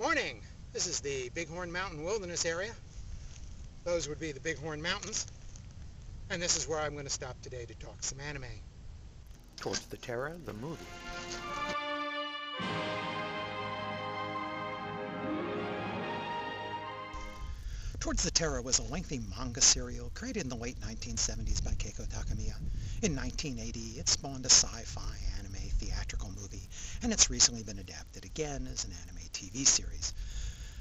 Morning! This is the Bighorn Mountain Wilderness area. Those would be the Bighorn Mountains. And this is where I'm going to stop today to talk some anime. Towards the Terra, the movie. Towards the Terra was a lengthy manga serial created in the late 1970s by Keiko Takemiya. In 1980, it spawned a sci-fi anime theatrical movie, and it's recently been adapted again as an anime TV series.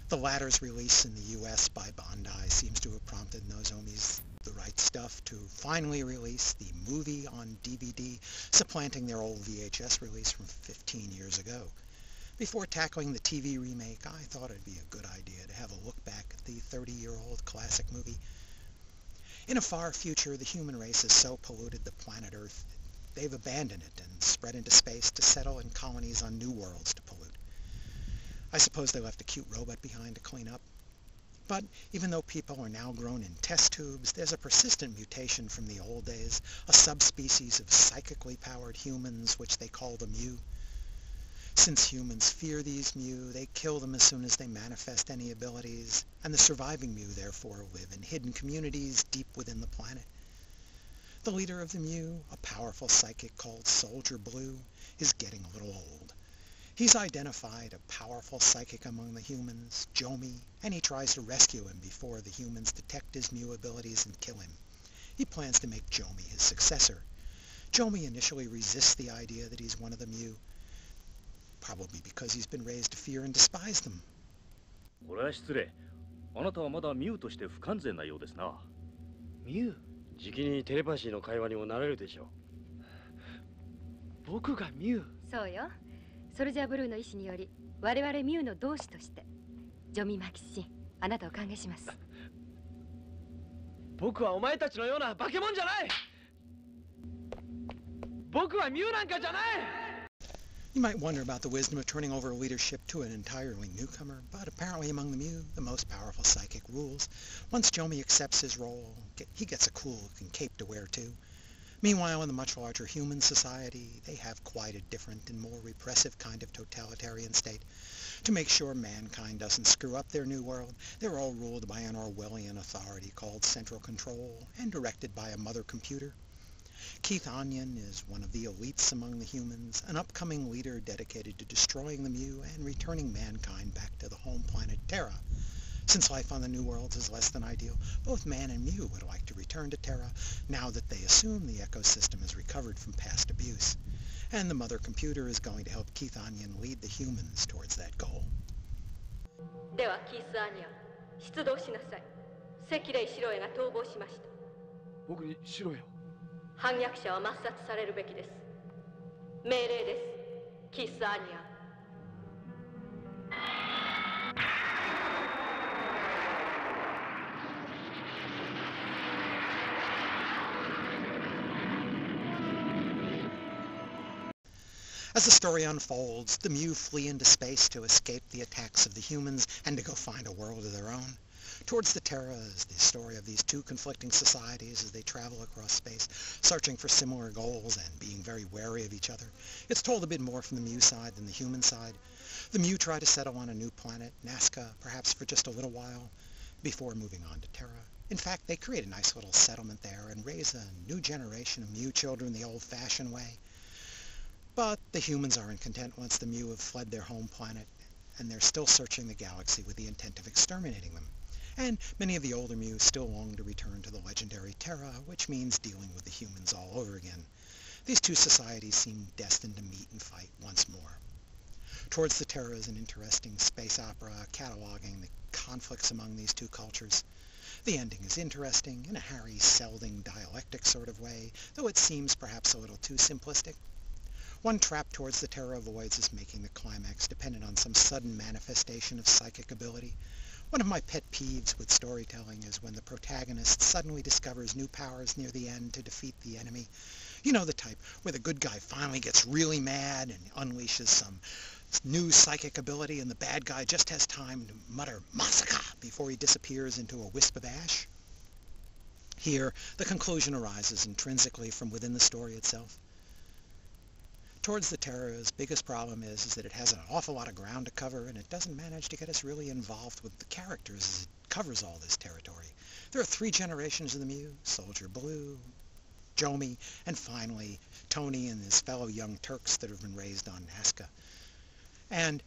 The latter's release in the US by Bandai seems to have prompted Nozomi's The Right Stuff to finally release the movie on DVD, supplanting their old VHS release from 15 years ago. Before tackling the TV remake, I thought it'd be a good idea to have a look back at the 30-year-old classic movie. In a far future, the human race has so polluted the planet Earth, they've abandoned it and spread into space to settle in colonies on new worlds to pollute. I suppose they left a cute robot behind to clean up. But even though people are now grown in test tubes, there's a persistent mutation from the old days, a subspecies of psychically powered humans which they call the Mu. Since humans fear these Mu, they kill them as soon as they manifest any abilities, and the surviving Mu therefore live in hidden communities deep within the planet. The leader of the Mu, a powerful psychic called Soldier Blue, is getting a little old. He's identified a powerful psychic among the humans, Jomi, and he tries to rescue him before the humans detect his Mu abilities and kill him. He plans to make Jomi his successor. Jomi initially resists the idea that he's one of the Mu, probably because he's been raised to fear and despise them. これは失礼。あなたはまだミュウとして不完全なようですな。ミュウ？じきにテレパシーの会話にもなれるでしょう。僕がミュウ？そうよ。ソルジャーブルーの意志により我々ミュウの同志としてジョミ・マキシン、あなたを歓迎します。僕はお前たちのような化け物じゃない。僕はミュウなんかじゃない。You might wonder about the wisdom of turning over leadership to an entirely newcomer, but apparently among the Mu, the most powerful psychic rules. Once Jomi accepts his role, he gets a cool-looking cape to wear too. Meanwhile, in the much larger human society, they have quite a different and more repressive kind of totalitarian state. To make sure mankind doesn't screw up their new world, they're all ruled by an Orwellian authority called Central Control and directed by a mother computer. Keith Onion is one of the elites among the humans, an upcoming leader dedicated to destroying the Mu and returning mankind back to the home planet Terra. Since life on the New Worlds is less than ideal, both man and Mu would like to return to Terra now that they assume the ecosystem has recovered from past abuse. And the mother computer is going to help Keith Onion lead the humans towards that goal. ではキース・アニャン、出動しなさい。赤霊シロエが逃亡しました。僕にしろよ。反逆者は抹殺されるべきです。命令です、キース・アニャン。As the story unfolds, the Mu flee into space to escape the attacks of the humans and to go find a world of their own. Towards the Terra is the story of these two conflicting societies as they travel across space, searching for similar goals and being very wary of each other. It's told a bit more from the Mu side than the human side. The Mu try to settle on a new planet, Nazca, perhaps for just a little while, before moving on to Terra. In fact, they create a nice little settlement there and raise a new generation of Mu children the old-fashioned way. But the humans aren't content once the Mu have fled their home planet, and they're still searching the galaxy with the intent of exterminating them. And many of the older Mu still long to return to the legendary Terra, which means dealing with the humans all over again. These two societies seem destined to meet and fight once more. Towards the Terra is an interesting space opera cataloging the conflicts among these two cultures. The ending is interesting in a Harry Selding dialectic sort of way, though it seems perhaps a little too simplistic. One trap Towards the Terra avoids is making the climax dependent on some sudden manifestation of psychic ability. One of my pet peeves with storytelling is when the protagonist suddenly discovers new powers near the end to defeat the enemy. You know the type, where the good guy finally gets really mad and unleashes some new psychic ability and the bad guy just has time to mutter "Masaka" before he disappears into a wisp of ash. Here, the conclusion arises intrinsically from within the story itself. Towards the Terror's biggest problem is that it has an awful lot of ground to cover, and it doesn't manage to get us really involved with the characters as it covers all this territory. There are 3 generations of the Mew: Soldier Blue, Jomi, and finally Tony and his fellow young Turks that have been raised on Nazca. And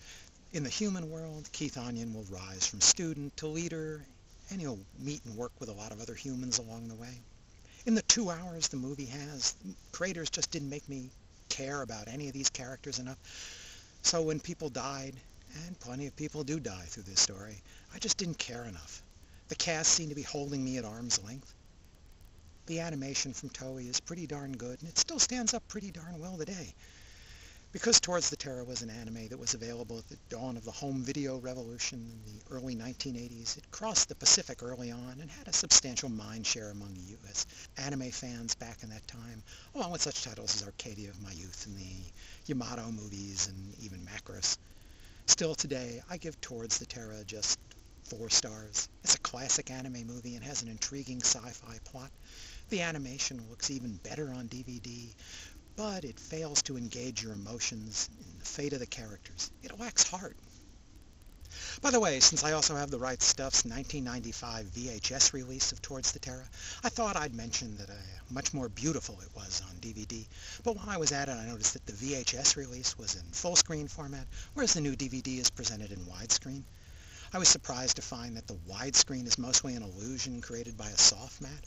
in the human world, Keith Onion will rise from student to leader, and he'll meet and work with a lot of other humans along the way. In the 2 hours the movie has, the creators just didn't make me care about any of these characters enough. So when people died, and plenty of people do die through this story, I just didn't care enough. The cast seemed to be holding me at arm's length. The animation from Toei is pretty darn good, and it still stands up pretty darn well today. Because Towards the Terror was an anime that was available at the dawn of the home video revolution in the early 1980s, it crossed the Pacific early on and had a substantial mind share among U.S. anime fans back in that time, along with such titles as Arcadia of My Youth and the Yamato movies and even Macross. Still today, I give Towards the Terror just 4 stars. It's a classic anime movie and has an intriguing sci-fi plot. The animation looks even better on DVD, but it fails to engage your emotions in the fate of the characters. It lacks heart. By the way, since I also have the Right Stuff's 1995 VHS release of Towards the Terror, I thought I'd mention that much more beautiful it was on DVD. But while I was at it, I noticed that the VHS release was in full screen format, whereas the new DVD is presented in widescreen. I was surprised to find that the widescreen is mostly an illusion created by a soft mat.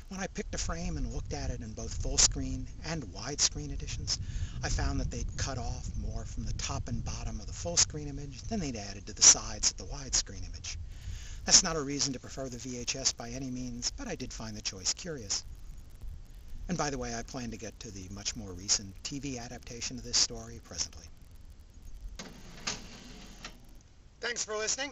When I picked a frame and looked at it in both full screen and widescreen editions, I found that they'd cut off more from the top and bottom of the full screen image than they'd added to the sides of the widescreen image. That's not a reason to prefer the VHS by any means, but I did find the choice curious. And by the way, I plan to get to the much more recent TV adaptation of this story presently. Thanks for listening.